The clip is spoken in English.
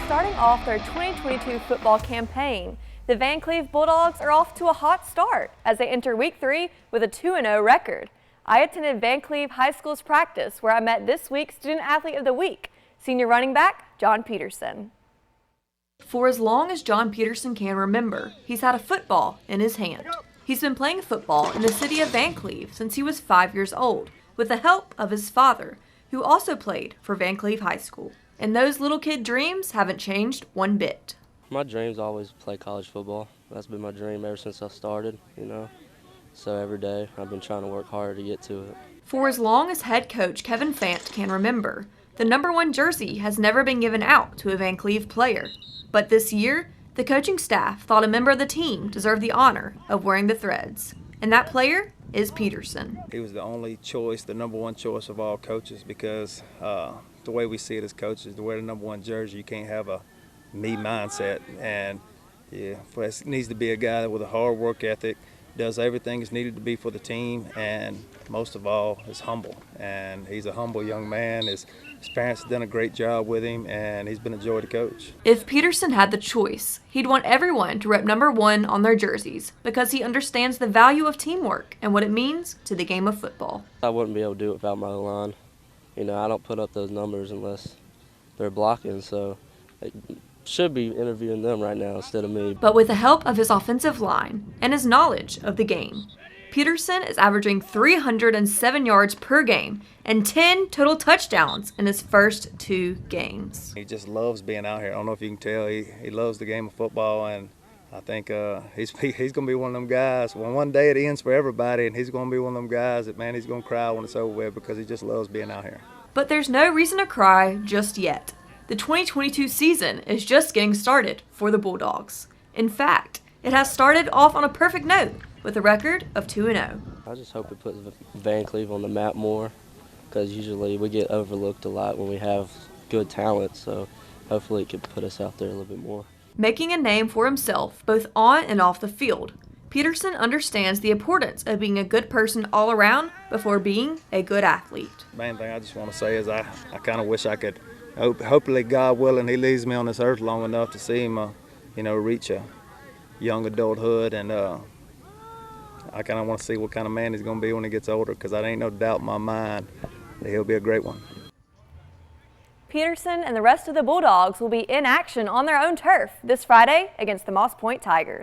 starting off their 2022 football campaign. The Vancleave-Bulldogs are off to a hot start as they enter Week 3 with a 2-0 record. I attended Vancleave High School's practice where I met this week's Student Athlete of the Week, senior running back John-Peterson. For as long as John-Peterson can remember, he's had a football in his hand. He's been playing football in the city of Vancleave since he was 5 years old, with the help of his father, who also played for Vancleave High School. And those little kid dreams haven't changed one bit. My dream's always play college football. That's been my dream ever since I started, So every day I've been trying to work hard to get to it. For as long as head coach Kevin Fant can remember, the number 1 jersey has never been given out to a Vancleave player. But this year, the coaching staff thought a member of the team deserved the honor of wearing the threads. And that player is Peterson. He was the only choice, the number 1 choice of all coaches, because the way we see it as coaches, to wear the number 1 jersey, you can't have a me mindset. And it needs to be a guy with a hard work ethic, does everything that's needed to be for the team, and most of all is humble. And he's a humble young man. His parents have done a great job with him, and he's been a joy to coach. If Peterson had the choice, he'd want everyone to rep number 1 on their jerseys because he understands the value of teamwork and what it means to the game of football. I wouldn't be able to do it without my line. I don't put up those numbers unless they're blocking, so I should be interviewing them right now instead of me. But with the help of his offensive line and his knowledge of the game, Peterson is averaging 307 yards per game and 10 total touchdowns in his first 2 games. He just loves being out here. I don't know if you can tell, he loves the game of football, and I think he's going to be one of them guys. Well, one day it ends for everybody, and he's going to be one of them guys that, man, he's going to cry when it's over with because he just loves being out here. But there's no reason to cry just yet. The 2022 season is just getting started for the Bulldogs. In fact, it has started off on a perfect note with a record of 2-0. I just hope it puts Vancleave on the map more, because usually we get overlooked a lot when we have good talent, so hopefully it can put us out there a little bit more. Making a name for himself both on and off the field, Peterson understands the importance of being a good person all around before being a good athlete. Main thing I just want to say is I kind of wish I could, hopefully God willing, he leaves me on this earth long enough to see him reach a young adulthood, and I kind of want to see what kind of man he's going to be when he gets older, because I ain't no doubt in my mind that he'll be a great one. Peterson and the rest of the Bulldogs will be in action on their own turf this Friday against the Moss Point Tigers.